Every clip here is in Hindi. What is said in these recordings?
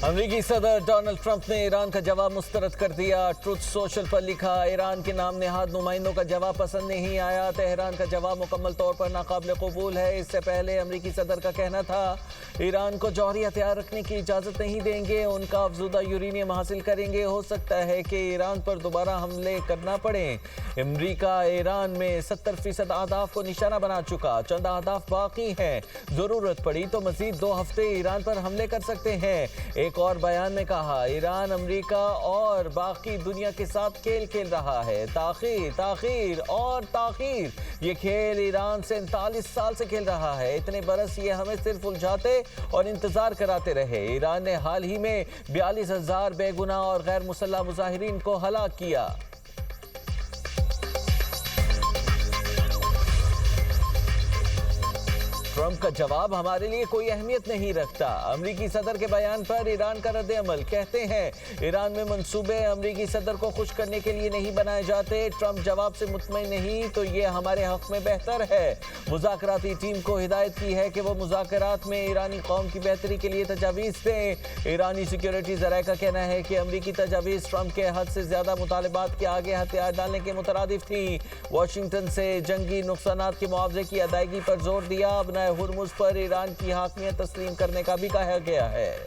अमेरिकी सदर डोनाल्ड ट्रंप ने ईरान का जवाब मुस्तरद कर दिया। ट्रुथ सोशल पर लिखा, ईरान के नाम नेहाद नुमाइंदों का जवाब पसंद नहीं आया। तेहरान का जवाब मुकम्मल तौर पर नाकाबिल कबूल है। इससे पहले अमेरिकी सदर का कहना था ईरान को जौहरी हथियार रखने की इजाज़त नहीं देंगे, उनका अफजूदा यूरेनियम हासिल करेंगे। हो सकता है कि ईरान पर दोबारा हमले करना पड़े। अमेरिका ईरान में 70% अहदाफ को निशाना बना चुका, चंद अहदाफ बाकी हैं। ज़रूरत पड़ी तो मज़ीद 2 हफ्ते ईरान पर हमले कर सकते हैं। एक और बयान में कहा, ईरान अमेरिका और बाकी दुनिया के साथ खेल खेल रहा है। ताखीर और ताखीर, ये खेल ईरान से 39 साल से खेल रहा है। इतने बरस ये हमें सिर्फ उलझाते और इंतजार कराते रहे। ईरान ने हाल ही में 42,000 बेगुनाह और गैर मुसल्लह मुजाहिरीन को हलाक किया। ट्रंप का जवाब हमारे लिए कोई अहमियत नहीं रखता। अमेरिकी सदर के बयान पर ईरान का रद्द-ए-अमल, कहते हैं ईरान में मंसूबे अमेरिकी सदर को खुश करने के लिए नहीं बनाए जाते। ट्रंप जवाब से मुतमईन नहीं तो ये हमारे हक में बेहतर है। मुज़ाकराती टीम को हिदायत की है कि वो मुज़ाकरात में ईरानी कौम की बेहतरी के लिए तजावीज़ दें। ईरानी सिक्योरिटी ज़राए का कहना है कि अमेरिकी तजावीज़ ट्रंप के हद से ज़्यादा मुतालबात के आगे हथियार डालने के मुतरादिफ थी। वाशिंगटन से जंगी नुकसानात के मुआवजे की अदायगी पर जोर दिया। हुर्मुज़ पर ईरान की हाकमियत तस्लीम करने का भी कहा गया है।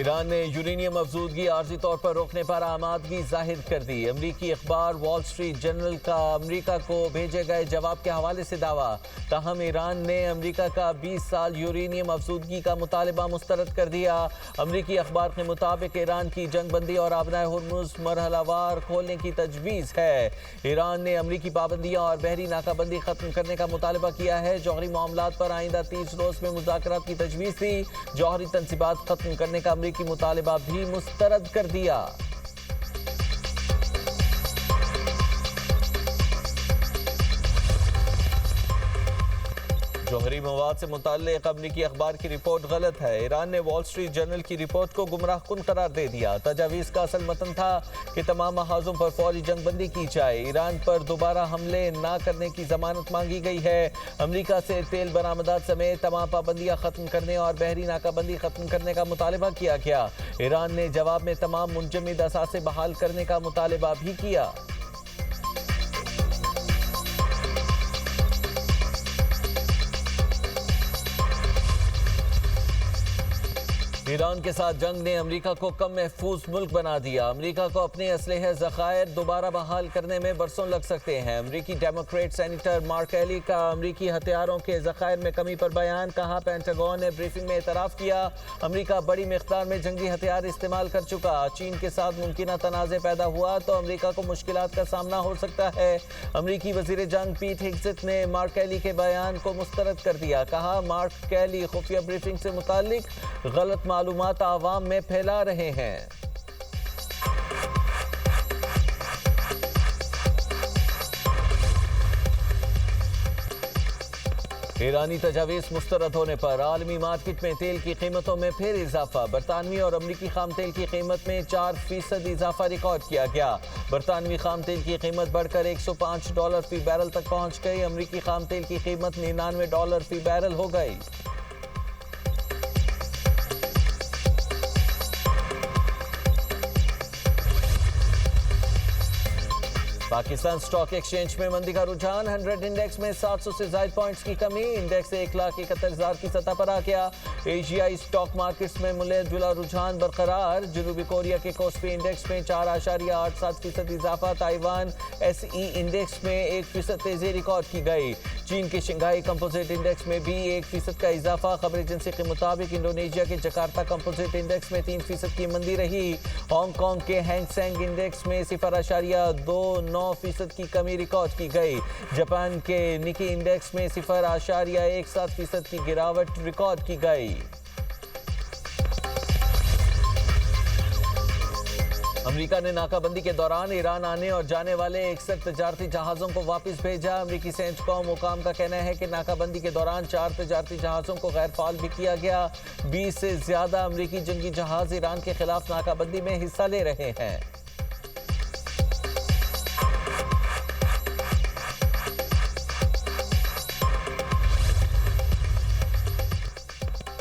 ईरान ने यूरेनियम अफजूदगी आर्जी तौर पर रोकने पर आमादगी जाहिर कर दी। अमरीकी अखबार वॉल स्ट्रीट जर्नल का अमरीका को भेजे गए जवाब के हवाले से दावा, ताहम ईरान ने अमरीका का 20 साल यूरेनियम अफजूदगी का मुतालबा मुस्तरद कर दिया। अमरीकी अखबार के मुताबिक ईरान की जंगबंदी और आबनाए हुर्मुज़ मरहलावार खोलने की तजवीज़ है। ईरान ने अमरीकी पाबंदियाँ और बहरी नाकाबंदी खत्म करने का मुतालबा किया है। जौहरी मामलात पर आइंदा 30 रोज़ में मुज़ाकरात की तजवीज़ थी। जौहरी तनसीबात खत्म करने का की मुतालिबा भी मुस्तरद कर दिया। जौहरी मवाद से मुताल्लिक़ अमरीकी अखबार की रिपोर्ट गलत है। ईरान ने वॉल स्ट्रीट जर्नल की रिपोर्ट को गुमराहकुन करार दे दिया। तजावीज़ का असल मतन था कि तमाम महाजों पर फौरी जंगबंदी की जाए। ईरान पर दोबारा हमले न करने की जमानत मांगी गई है। अमरीका से तेल बरामदात समेत तमाम पाबंदियाँ खत्म करने और बहरी नाकाबंदी खत्म करने का मुतालबा किया गया। ईरान ने जवाब में तमाम मुंजमद असासे बहाल करने का मुतालबा भी किया। ईरान के साथ जंग ने अमेरिका को कम महफूज मुल्क बना दिया। अमेरिका को अपने असलहे ज़खायर दोबारा बहाल करने में बरसों लग सकते हैं। अमेरिकी डेमोक्रेट सेनेटर मार्क कैली का अमेरिकी हथियारों के ज़खायर में कमी पर बयान, कहा पेंटागन ने ब्रीफिंग में एतराफ़ किया अमेरिका बड़ी मिक़दार में जंगी हथियार इस्तेमाल कर चुका। चीन के साथ मुमकिन तनाज़े पैदा हुआ तो अमेरिका को मुश्किलात का सामना हो सकता है। अमेरिकी वज़ीर जंग पीट हेग्सेट ने मार्क कैली के बयान को मुस्तरद कर दिया। कहा मार्क कैली खुफिया ब्रीफिंग से मुताल्लिक गलत मालूमात आवाम में फैला रहे हैं। ईरानी तजावीज़ मुस्तरद होने पर आलमी मार्केट में तेल की कीमतों में फिर इजाफा। बरतानवी और अमरीकी खाम तेल की कीमत में 4% इजाफा रिकॉर्ड किया गया। बरतानवी खाम तेल की कीमत बढ़कर $105 फी बैरल तक पहुंच गई। अमरीकी खाम तेल की कीमत $99 फी बैरल हो गई। पाकिस्तान स्टॉक एक्सचेंज में मंदी का रुझान, 100 इंडेक्स में 700 से ज्यादा पॉइंट्स की कमी, इंडेक्स 1,71,000 की सतह पर आ गया। एशियाई स्टॉक मार्केट्स में मिले-जुला रुझान बरकरार। जनूबी कोरिया के कोस्पी इंडेक्स में 4.87% इजाफा। ताइवान SE इंडेक्स में 1% तेजी रिकॉर्ड की गई। चीन के शंघाई कंपोजिट इंडेक्स में भी 1% का इजाफा। खबर एजेंसी के मुताबिक इंडोनेशिया के जकार्ता कंपोजिट इंडेक्स में 3% की मंदी रही। हांगकांग के हैंग सेंग इंडेक्स में 0.29% की कमी रिकॉर्ड की गई। जापान के निकी इंडेक्स में 0.17% की गिरावट रिकॉर्ड की गई। अमेरिका ने नाकाबंदी के दौरान ईरान आने और जाने वाले 61 तजारती जहाज़ों को वापस भेजा। अमेरिकी सेंटकॉम मुकाम का कहना है कि नाकाबंदी के दौरान 4 तजारती जहाज़ों को गैर फाल भी किया गया। 20 से ज़्यादा अमेरिकी जंगी जहाज़ ईरान के खिलाफ नाकाबंदी में हिस्सा ले रहे हैं।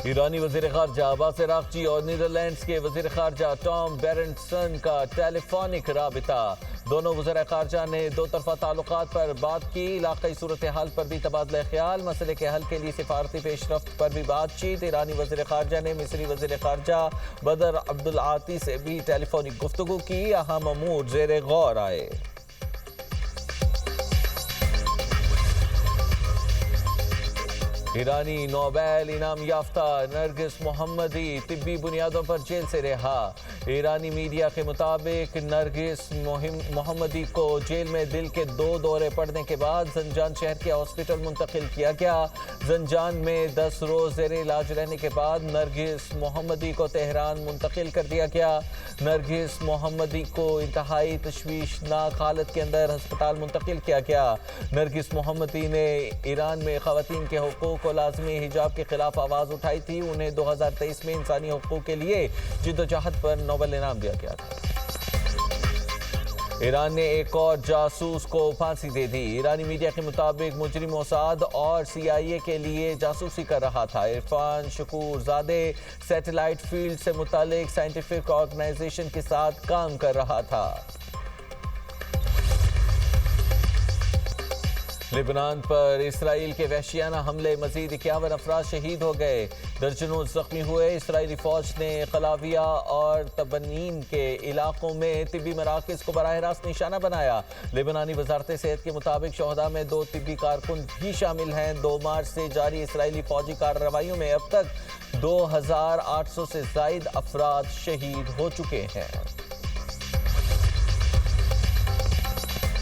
ईरानी वजीर खारजा अब्बास अरागची और नीदरलैंड्स के वजीर खारजा टॉम बेरेंटसन का टेलीफोनिक राबिता। दोनों वज़ीर खारजा ने दो तरफा ताल्लुकात पर बात की। इलाकाई सूरत हाल पर भी तबादला ख्याल। मसले के हल के लिए सिफारती पेशरफ्त पर भी बातचीत। ईरानी वज़ीर खारजा ने मिस्री वज़ीर खारजा बदर अब्दुल आती से भी टेलीफोनिक गुफ्तगू की। अहम अमूर ज़ेर गौर आए। ईरानी नोबेल इनाम याफ्ता नरगिस मोहम्मदी तिब्बी बुनियादों पर जेल से रिहा। ईरानी मीडिया के मुताबिक नरगिस मोहम्मदी को जेल में दिल के 2 दौरे पड़ने के बाद जंजान शहर के हॉस्पिटल मुंतकिल किया गया। जंजान में 10 रोज जेर इलाज रहने के बाद नरगिस मोहम्मदी को तेहरान मुंतकिल कर दिया गया। नरगिस मोहम्मदी को इंतहाई तशवीशनाक हालत के अंदर अस्पताल मुंतकिल किया गया। नरगिस मोहम्मदी ने ईरान में खवातीन के हुकूक को लाजमी हिजाब के खिलाफ आवाज उठाई थी। उन्हें 2023 में इंसानी हुकूक के लिए जिद्दोजहद पर नोबेल इनाम दिया गया था। ईरान ने एक और जासूस को फांसी दे दी। ईरानी मीडिया के मुताबिक मुजरिम मोसाद और CIA के लिए जासूसी कर रहा था। इरफान शकूरजादे सैटेलाइट फील्ड से मुतालिक साइंटिफिक ऑर्गेनाइजेशन के साथ काम कर रहा था। लेबनान पर इसराइल के वहशियाना हमले, मजीद 51 अफराद शहीद हो गए, दर्जनों जख्मी हुए। इसराइली फौज ने कलाविया और तबनीम के इलाकों में तिब्बी मराकज़ को बराह रास्त निशाना बनाया। लेबनानी वजारत सेहत के मुताबिक शोहदा में 2 तिब्बी कारकुन भी शामिल हैं। 2 मार्च से जारी इसराइली फौजी कार्रवाइयों में अब तक 2800 से जायद अफराद शहीद हो चुके हैं।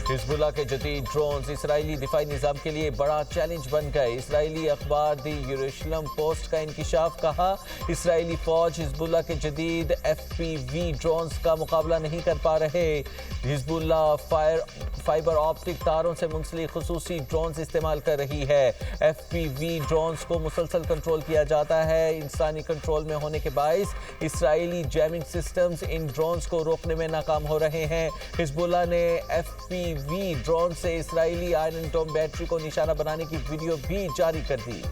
हिजबुल्लाह के जदीद ड्रोन्स इसराइली दिफाई निज़ाम के लिए बड़ा चैलेंज बन गए। इसराइली अखबार दी यरूशलेम पोस्ट का इंकिशाफ, कहा इसराइली फौज हिजबुल्लाह के जदीद FPV ड्रोन्स का मुकाबला नहीं कर पा रहे। हिजबुल्लाह फाइबर ऑप्टिक तारों से मुंसलिक खुसूसी ड्रोन्स इस्तेमाल कर रही है। FPV ड्रोन्स को मुसलसल कंट्रोल किया जाता है। इंसानी कंट्रोल में होने के बाइस Israeli jamming systems in drones को रोकने में नाकाम हो रहे हैं। हिजबुल्लाह ने FPV ड्रोन से इसराइली आयरन डोम बैटरी को निशाना बनाने की वीडियो भी जारी कर दी।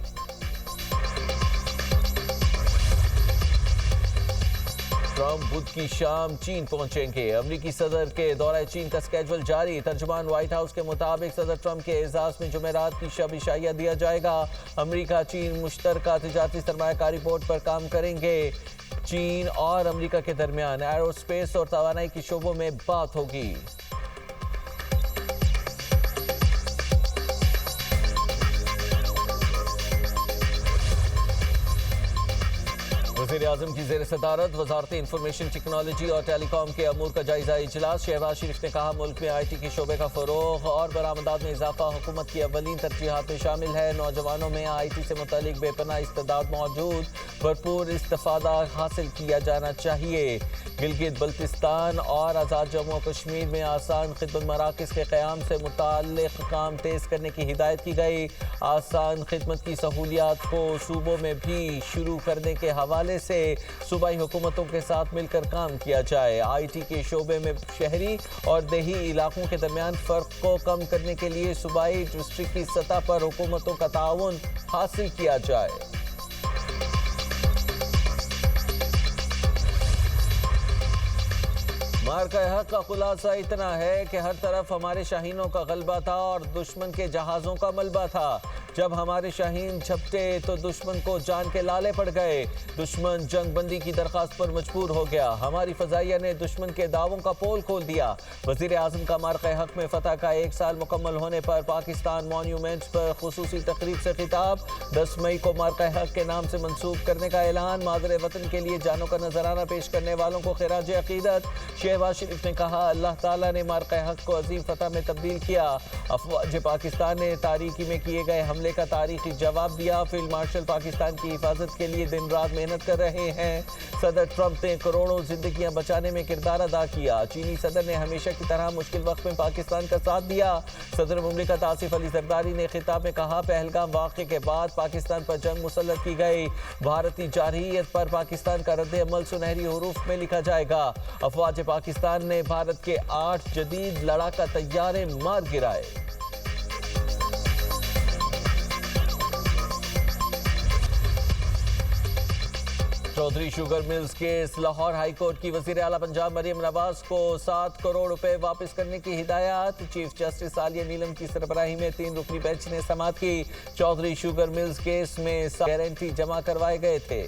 ट्रंप बुध की शाम चीन पहुंचेंगे। अमेरिकी सदर के दौरा चीन का स्केड्यूल जारी। तर्जुमान व्हाइट हाउस के मुताबिक सदर ट्रंप के एजाज में जुमेरात की शब इशाया दिया जाएगा। अमेरिका चीन मुश्तरका तिजारती सरमायाकारी बोर्ड पर काम करेंगे। चीन और अमेरिका के दरमियान एरोस्पेस और तवानाई के शोबों में बात होगी। वज़ीर-ए-आज़म की ज़ेर सदारत वज़ारत इंफॉर्मेशन टेक्नोलॉजी और टेलीकॉम के अमूर का जायजा इजलास। शहबाज शरीफ ने कहा मुल्क में IT के शोबे का फ़रोग़ और बरामदात में इजाफा हुकूमत की अव्वलीन तरजीहात में शामिल है। नौजवानों में IT से मुतालिक बेपनाह इस्तेदाद मौजूद, भरपूर इस्तिफ़ादा हासिल किया जाना चाहिए। गिलगित बल्तिस्तान और आज़ाद जम्मू और कश्मीर में आसान खिदमत मराकज़ के क़याम से मुताल्लिक़ काम तेज़ करने की हिदायत की गई। आसान खिदमत की सहूलियात को सूबों में भी शुरू करने के हवाले से सूबाई हुकूमतों के साथ मिलकर काम किया जाए। IT के शोबे में शहरी और देही इलाकों के दरमियान फ़र्क को कम करने के लिए सूबाई डिस्ट्रिक्ट की सतह पर हुकूमतों का ताउन हासिल किया जाए। मार्का हक का खुलासा इतना है कि हर तरफ हमारे शाहीनों का गलबा था और दुश्मन के जहाज़ों का मलबा था। जब हमारे शाहीन झपटे तो दुश्मन को जान के लाले पड़ गए। दुश्मन जंग बंदी की दरख्वास्त पर मजबूर हो गया। हमारी फजाइया ने दुश्मन के दावों का पोल खोल दिया। वज़ीर-ए-आज़म का मार्का हक में फतह का 1 साल मुकम्मल होने पर पाकिस्तान मॉन्यूमेंट्स पर खुसूसी तकरीब से खिताब। 10 मई को मार्का हक के नाम से मंसूब करने का ऐलान। मादरे वतन के लिए जानों का नजराना पेश करने वालों को खिराज अकीदत। शहबाज शरीफ ने कहा अल्लाह ताला ने मार्का हक को अजीम फतह में तब्दील किया। अफवाज पाकिस्तान ने तारीकी में किए गए हमले का तारीखी जवाब दिया। फील्ड मार्शल पाकिस्तान की हिफाजत के लिए दिन रात मेहनत कर रहे हैं। सदर ट्रंप ने करोड़ों जिंदगियां बचाने में किरदार अदा किया। चीनी सदर ने हमेशा की तरह मुश्किल वक्त में पाकिस्तान का साथ दिया। सदर मुमलिकत आसिफ अली जरदारी ने खिताब में कहा पहलगाम वाक़े के बाद पाकिस्तान पर जंग मुसल्लत की गई। भारतीय जारहियत पर पाकिस्तान का रद्द अमल सुनहरी हुरूफ में लिखा जाएगा। अफवाज पाकिस्तान ने भारत के 8 जदीद लड़ाका तैयारे मार गिराए। Chaudhry sugar mills case, Lahore high court की वजीर आला पंजाब मरियम नवाज को 7 करोड़ रुपए वापस करने की हिदायत। चीफ जस्टिस आलिया नीलम की सरबराही में 3 रुकनी बेंच ने समाअत की। चौधरी शुगर मिल्स केस में गारंटी जमा करवाए गए थे।